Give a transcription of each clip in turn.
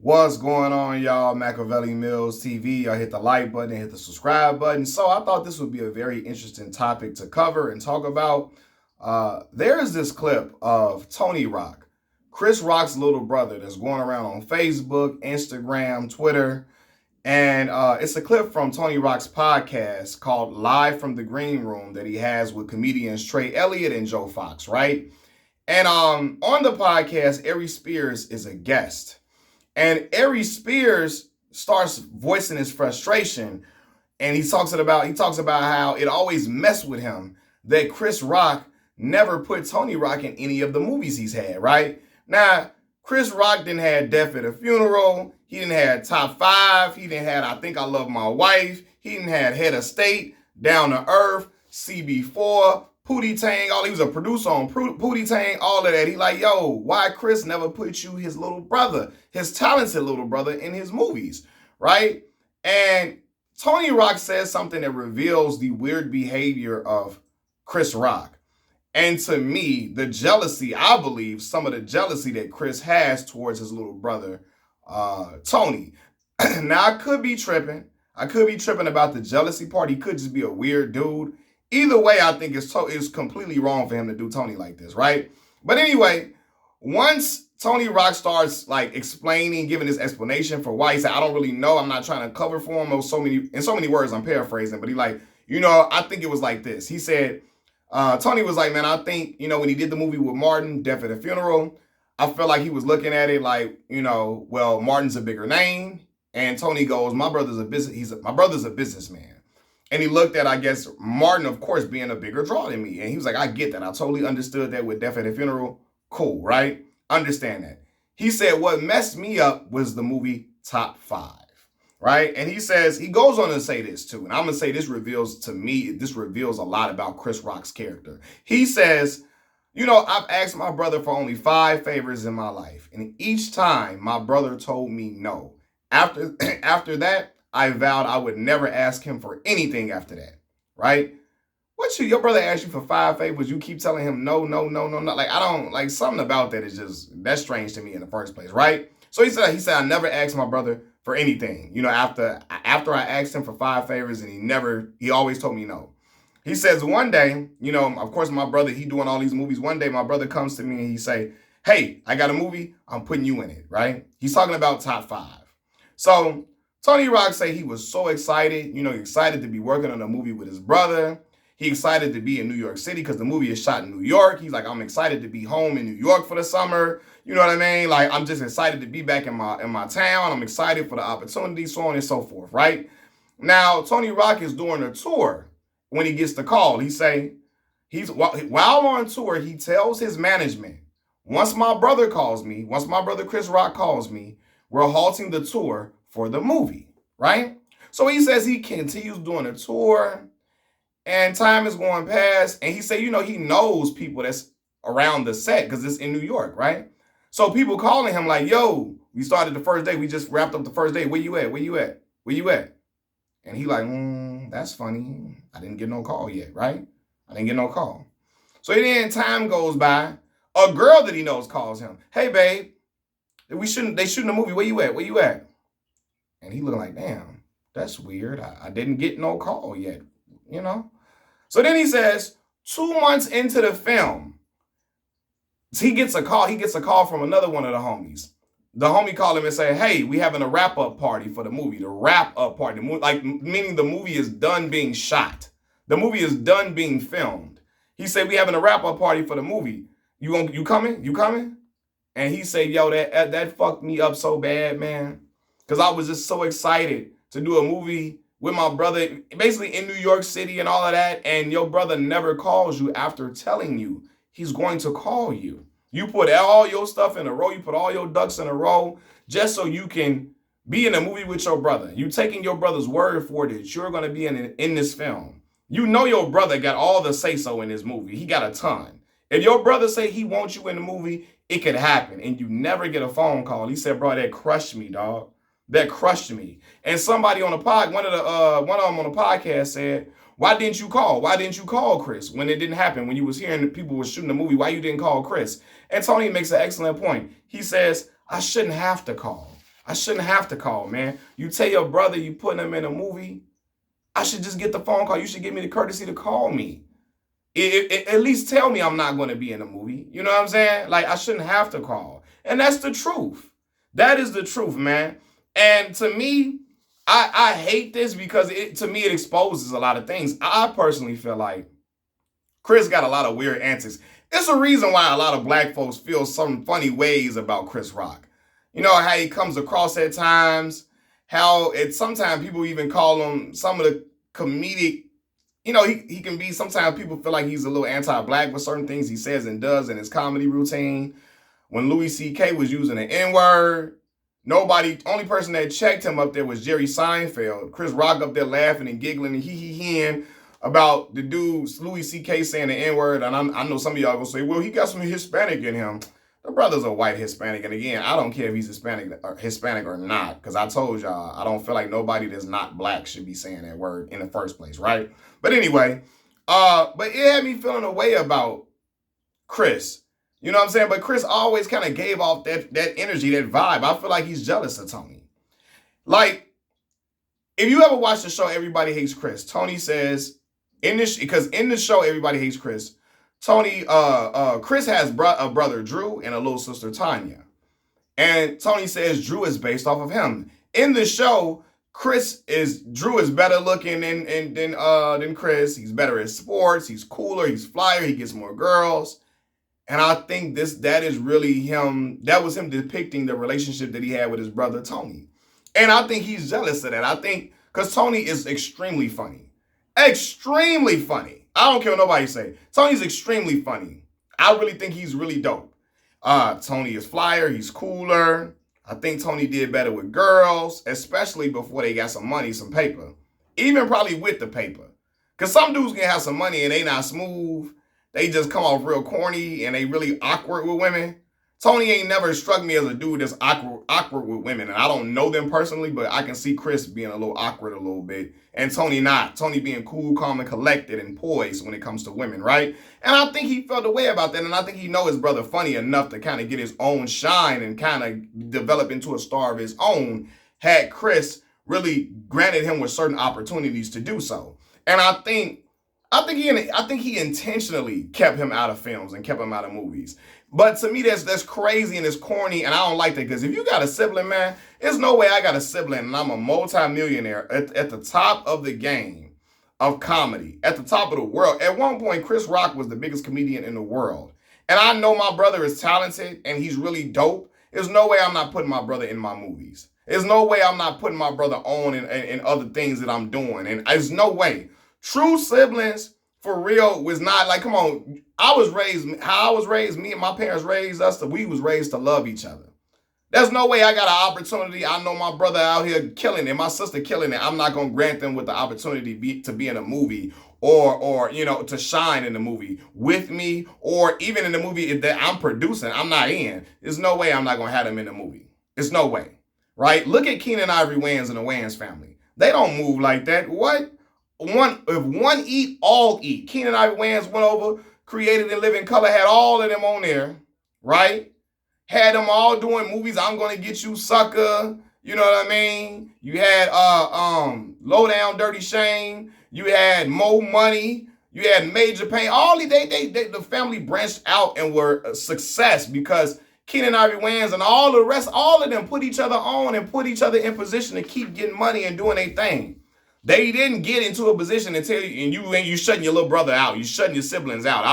What's going on, y'all? Machiavelli Mills TV. Y'all hit the like button, hit the subscribe button. So I thought this would be a very interesting topic to cover and talk about. There is this clip of Tony Rock, Chris Rock's little brother, that's going around on Facebook, Instagram, Twitter. And it's a clip from Tony Rock's podcast called Live from the Green Room that he has with comedians Trey Elliott and Joe Fox, right? And on the podcast, Arie Spears is a guest. And Arie Spears starts voicing his frustration, and he talks about how it always messed with him that Chris Rock never put Tony Rock in any of the movies he's had, right? Now, Chris Rock didn't have Death at a Funeral, he didn't have Top 5, he didn't have I Think I Love My Wife, he didn't have Head of State, Down to Earth, CB4, Pootie Tang, he was a producer on Pootie Tang, all of that. He like, yo, why Chris never put you, his little brother, his talented little brother, in his movies, right? And Tony Rock says something that reveals the weird behavior of Chris Rock. And to me, the jealousy, I believe, some of the jealousy that Chris has towards his little brother, Tony. Now, I could be tripping. I could be tripping about the jealousy part. He could just be a weird dude. Either way, I think it's completely wrong for him to do Tony like this, right? But anyway, once Tony Rock starts like explaining, giving his explanation for why, he said, I don't really know. I'm not trying to cover for him. In so many words, I'm paraphrasing, but he like, I think it was like this. He said, Tony was like, man, I think, when he did the movie with Martin, Death at a Funeral, I felt like he was looking at it like, well, Martin's a bigger name. And Tony goes, my brother's a businessman. And he looked at, I guess, Martin, of course, being a bigger draw than me. And he was like, I get that. I totally understood that with Death at a Funeral. Cool, right? Understand that. He said, what messed me up was the movie Top 5, right? And he goes on to say this too. And I'm going to say this reveals a lot about Chris Rock's character. He says, I've asked my brother for only 5 favors in my life. And each time my brother told me no. After that, I vowed I would never ask him for anything after that, right? Your brother asked you for 5 favors, you keep telling him no. Like, I don't, like, something about that is just, that's strange to me in the first place, right? So he said, I never asked my brother for anything. After I asked him for 5 favors and he always told me no. He says one day, of course, my brother, he doing all these movies. One day, my brother comes to me and he say, hey, I got a movie, I'm putting you in it, right? He's talking about Top 5. So Tony Rock say he was so excited, excited to be working on a movie with his brother. He excited to be in New York City because the movie is shot in New York. He's like, I'm excited to be home in New York for the summer. You know what I mean? Like, I'm just excited to be back in my town. I'm excited for the opportunity, so on and so forth, right? Now, Tony Rock is doing a tour when he gets the call. While on tour, he tells his management, once my brother Chris Rock calls me, we're halting the tour for the movie, right? So he says he continues doing a tour and time is going past. And he said, he knows people that's around the set because it's in New York, right? So people calling him like, yo, we started the first day. We just wrapped up the first day. Where you at? And he like, that's funny. I didn't get no call yet, right? I didn't get no call. So then time goes by. A girl that he knows calls him. Hey, babe, they shooting a movie. Where you at? And he looking like, damn, that's weird. I didn't get no call yet, So then he says, 2 months into the film, he gets a call from another one of the homies. The homie called him and said, hey, we having a wrap-up party for the movie. The wrap-up party, like meaning the movie is done being shot. The movie is done being filmed. He said, we having a wrap-up party for the movie. You coming? And he said, yo, that fucked me up so bad, man. Because I was just so excited to do a movie with my brother, basically in New York City and all of that. And your brother never calls you after telling you he's going to call you. You put all your stuff in a row. You put all your ducks in a row just so you can be in a movie with your brother. You taking your brother's word for it that you're going to be in this film. Your brother got all the say-so in this movie. He got a ton. If your brother say he wants you in the movie, it could happen. And you never get a phone call. He said, bro, that crushed me, dog. That crushed me. And somebody on the one of them on the podcast said, why didn't you call? Why didn't you call Chris when it didn't happen? When you was hearing that people were shooting the movie, why you didn't call Chris? And Tony makes an excellent point. He says, I shouldn't have to call. I shouldn't have to call, man. You tell your brother you putting him in a movie, I should just get the phone call. You should give me the courtesy to call me. At least tell me I'm not going to be in a movie. You know what I'm saying? Like, I shouldn't have to call. And that's the truth. That is the truth, man. And to me, I hate this because to me it exposes a lot of things. I personally feel like Chris got a lot of weird antics. It's a reason why a lot of black folks feel some funny ways about Chris Rock. You know how he comes across at times, how sometimes people even call him some of the comedic, he can be, sometimes people feel like he's a little anti-black with certain things he says and does in his comedy routine. When Louis C.K. was using the N-word, only person that checked him up there was Jerry Seinfeld. Chris Rock up there laughing and giggling and hee-hee-heeing about the dude Louis C.K. saying the N-word. And I know some of y'all gonna say, well, he got some Hispanic in him. The brother's a white Hispanic. And again, I don't care if he's Hispanic or not, because I told y'all, I don't feel like nobody that's not black should be saying that word in the first place, right? But anyway, but it had me feeling a way about Chris. You know what I'm saying? But Chris always kind of gave off that energy, that vibe. I feel like he's jealous of Tony. Like, if you ever watch the show Everybody Hates Chris, Tony says, because in the show Everybody Hates Chris, Chris has a brother, Drew, and a little sister, Tanya. And Tony says Drew is based off of him. In the show, Drew is better looking than Chris. He's better at sports. He's cooler. He's flyer. He gets more girls. And I think that is really him. That was him depicting the relationship that he had with his brother, Tony. And I think he's jealous of that. I think, because Tony is extremely funny. Extremely funny. I don't care what nobody say. Tony's extremely funny. I really think he's really dope. Tony is flyer. He's cooler. I think Tony did better with girls, especially before they got some money, some paper. Even probably with the paper. Because some dudes can have some money and they not smooth. They just come off real corny and they really awkward with women. Tony ain't never struck me as a dude that's awkward with women. And I don't know them personally, but I can see Chris being a little awkward a little bit. And Tony not. Tony being cool, calm, and collected and poised when it comes to women, right? And I think he felt a way about that. And I think he know his brother funny enough to kind of get his own shine and kind of develop into a star of his own, had Chris really granted him with certain opportunities to do so. And I think he intentionally kept him out of films and kept him out of movies. But to me, that's crazy and it's corny, and I don't like that, because if you got a sibling, man, there's no way I got a sibling and I'm a multi-millionaire at the top of the game of comedy, at the top of the world. At one point, Chris Rock was the biggest comedian in the world. And I know my brother is talented and he's really dope. There's no way I'm not putting my brother in my movies. There's no way I'm not putting my brother on in other things that I'm doing. And there's no way. True siblings, for real, was not like, come on, how I was raised, me and my parents raised us, we was raised to love each other. There's no way I got an opportunity. I know my brother out here killing it, my sister killing it. I'm not going to grant them with the opportunity to be in a movie or to shine in the movie with me, or even in the movie that I'm producing, I'm not in. There's no way I'm not going to have them in the movie. There's no way, right? Look at Keenan Ivory Wayans and the Wayans family. They don't move like that. What? If one eat, all eat. Keenan Ivory Wayans went over, created and Living Color, had all of them on there, right? Had them all doing movies. I'm Gonna Get You, Sucker. You know what I mean? You had Low Down Dirty Shame. You had Mo Money. You had Major Pain. All the family branched out and were a success because Keenan Ivory Wayans and all the rest, all of them put each other on and put each other in position to keep getting money and doing their thing. They didn't get into a position to tell you, and you shutting your little brother out. You shutting your siblings out.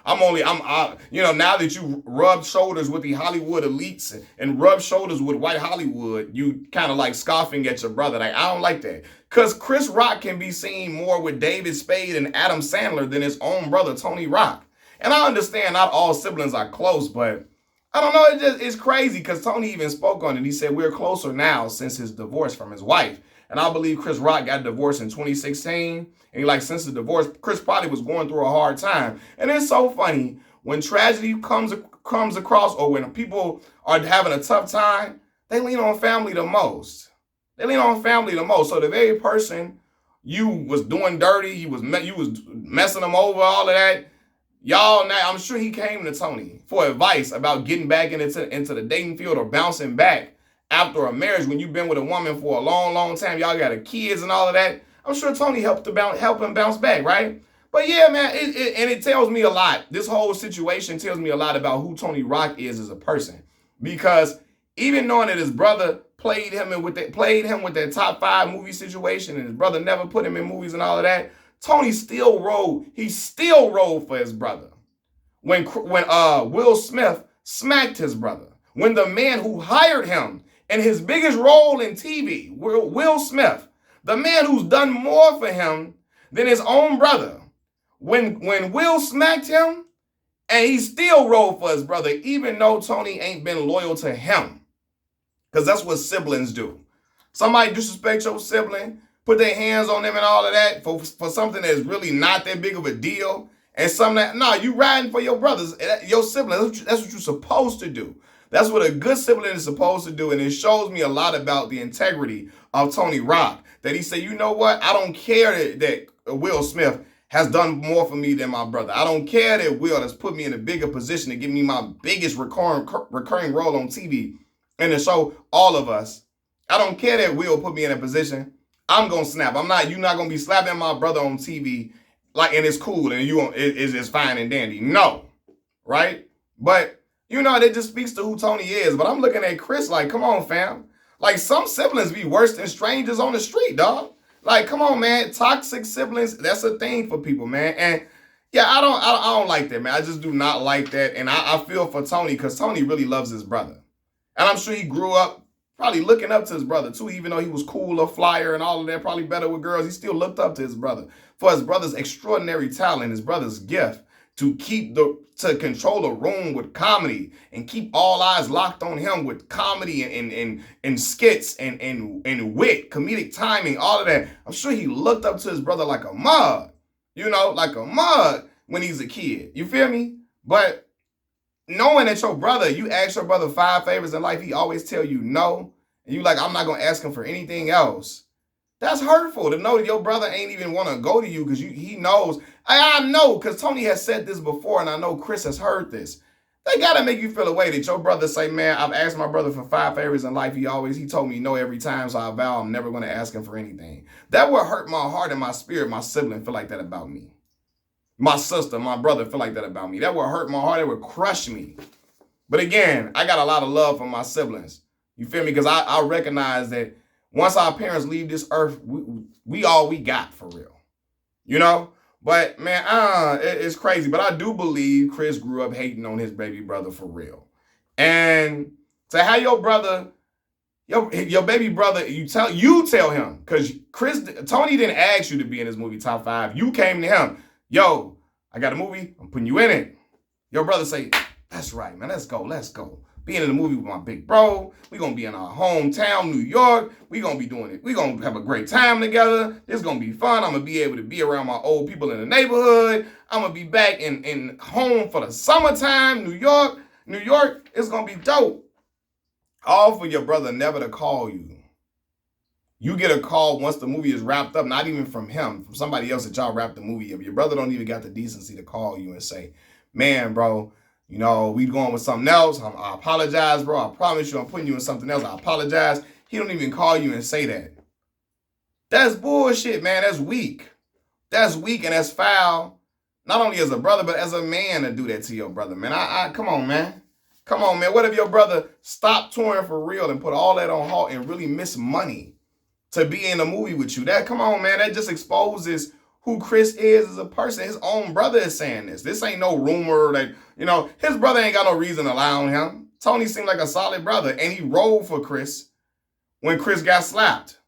Now that you rub shoulders with the Hollywood elites and rub shoulders with white Hollywood, you kind of like scoffing at your brother. Like, I don't like that. Because Chris Rock can be seen more with David Spade and Adam Sandler than his own brother, Tony Rock. And I understand not all siblings are close, but I don't know. It's crazy because Tony even spoke on it. He said, we're closer now since his divorce from his wife. And I believe Chris Rock got divorced in 2016. And since the divorce, Chris probably was going through a hard time. And it's so funny when tragedy comes across, or when people are having a tough time, they lean on family the most. So the very person you was doing dirty, you was messing them over, all of that. Y'all, now I'm sure he came to Tony for advice about getting back into the dating field or bouncing back after a marriage, when you've been with a woman for a long, long time, y'all got a kids and all of that. I'm sure Tony helped him bounce back, right? But yeah, man, it tells me a lot. This whole situation tells me a lot about who Tony Rock is as a person, because even knowing that his brother played him with that top 5 movie situation, and his brother never put him in movies and all of that, Tony still rode. He still rode for his brother. When Will Smith smacked his brother, when the man who hired him in his biggest role in TV, Will Smith, the man who's done more for him than his own brother, when Will smacked him, and he still rode for his brother, even though Tony ain't been loyal to him. Because that's what siblings do. Somebody disrespect your sibling, put their hands on them and all of that for something that's really not that big of a deal. And something that, no, you riding for your brothers, your siblings. That's what you're supposed to do. That's what a good sibling is supposed to do. And it shows me a lot about the integrity of Tony Rock. That he said, you know what? I don't care that Will Smith has done more for me than my brother. I don't care that Will has put me in a bigger position to give me my biggest recurring role on TV and to show all of us. I don't care that Will put me in a position. I'm going to snap. You're not going to be slapping my brother on TV like, and it's cool and it's fine and dandy. No, right? But, you know, that just speaks to who Tony is. But I'm looking at Chris like, come on, fam. Like, some siblings be worse than strangers on the street, dog. Like, come on, man. Toxic siblings, that's a thing for people, man. And yeah, I don't like that, man. I just do not like that. And I feel for Tony, because Tony really loves his brother. And I'm sure he grew up probably looking up to his brother too, even though he was cooler, flyer, and all of that, probably better with girls. He still looked up to his brother for his brother's extraordinary talent, his brother's gift to control a room with comedy and keep all eyes locked on him with comedy and skits and wit, comedic timing, all of that. I'm sure he looked up to his brother like a mug, like a mug when he's a kid. You feel me? But knowing that your brother, you ask your brother 5 favors in life, he always tell you no, and you like, I'm not going to ask him for anything else. That's hurtful to know that your brother ain't even want to go to you because he knows. I know, because Tony has said this before, and I know Chris has heard this. They got to make you feel a way that your brother say, man, I've asked my brother for 5 favors in life. He told me no every time, so I vow I'm never going to ask him for anything. That would hurt my heart and my spirit. My sibling feel like that about me. My sister, my brother feel like that about me. That would hurt my heart. It would crush me. But again, I got a lot of love for my siblings. You feel me? Because I recognize that once our parents leave this earth, we all we got for real. You know? But man, it's crazy. But I do believe Chris grew up hating on his baby brother for real. And to have your brother, your baby brother, you tell him, because Tony didn't ask you to be in his movie top 5. You came to him. Yo, I got a movie. I'm putting you in it. Your brother say, that's right, man. Let's go. Being in the movie with my big bro. We're going to be in our hometown, New York. We're going to be doing it. We're going to have a great time together. It's going to be fun. I'm going to be able to be around my old people in the neighborhood. I'm going to be back in home for the summertime, New York. New York, it's going to be dope. All for your brother never to call you. You get a call once the movie is wrapped up, not even from him, from somebody else that y'all wrapped the movie up. Your brother don't even got the decency to call you and say, man, bro, we going with something else. I apologize, bro. I promise you I'm putting you in something else. I apologize. He don't even call you and say that. That's bullshit, man. That's weak. That's weak and that's foul. Not only as a brother, but as a man to do that to your brother, man. Come on, man. Come on, man. What if your brother stopped touring for real and put all that on halt and really miss money to be in a movie with you? Come on, man. That just exposes who Chris is as a person. His own brother is saying this. This ain't no rumor that, his brother ain't got no reason to lie on him. Tony seemed like a solid brother, and he rolled for Chris when Chris got slapped.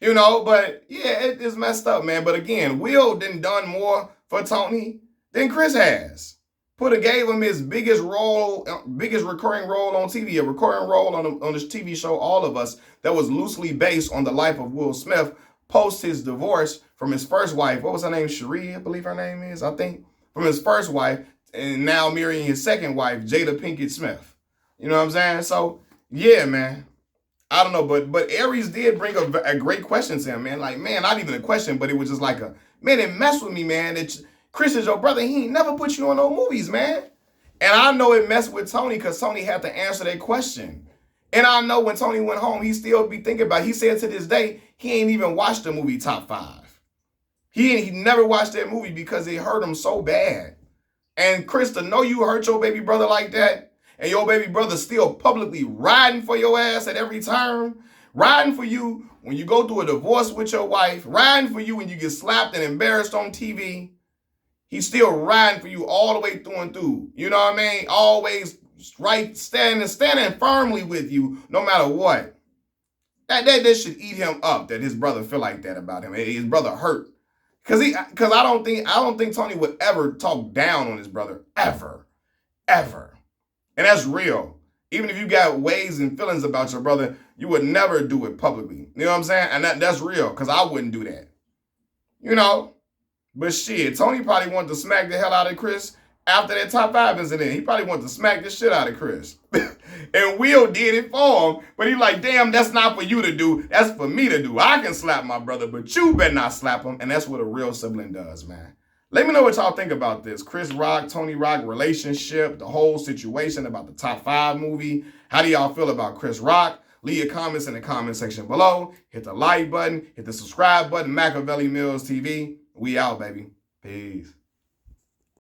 But yeah, it is messed up, man. But again, Will done more for Tony than Chris has. Gave him his biggest recurring role on TV, a recurring role on this TV show, All of Us, that was loosely based on the life of Will Smith post his divorce from his first wife. What was her name? Cherie, I believe her name is, I think. From his first wife, and now marrying his second wife, Jada Pinkett Smith. You know what I'm saying? So, yeah, man. I don't know, but Aries did bring a great question to him, man. Like, man, not even a question, but it was just like man, it messed with me, man. Chris is your brother. He ain't never put you on no movies, man. And I know it messed with Tony because Tony had to answer that question. And I know when Tony went home, he still be thinking about it. He said to this day, he ain't even watched the movie Top 5. He never watched that movie because it hurt him so bad. And Chris, to know you hurt your baby brother like that, and your baby brother still publicly riding for your ass at every turn, riding for you when you go through a divorce with your wife, riding for you when you get slapped and embarrassed on TV, he's still riding for you all the way through and through. You know what I mean? Always right, standing firmly with you no matter what. That should eat him up that his brother feel like that about him. His brother hurt. Cause I don't think Tony would ever talk down on his brother. Ever. And that's real. Even if you got ways and feelings about your brother, you would never do it publicly. You know what I'm saying? And that's real, because I wouldn't do that. You know? But shit, Tony probably wanted to smack the hell out of Chris after that Top 5 incident. He probably wanted to smack the shit out of Chris. And Will did it for him. But he like, damn, that's not for you to do. That's for me to do. I can slap my brother, but you better not slap him. And that's what a real sibling does, man. Let me know what y'all think about this. Chris Rock, Tony Rock relationship, the whole situation about the Top 5 movie. How do y'all feel about Chris Rock? Leave your comments in the comment section below. Hit the like button. Hit the subscribe button. Machiavelli Mills TV. We out, baby. Peace.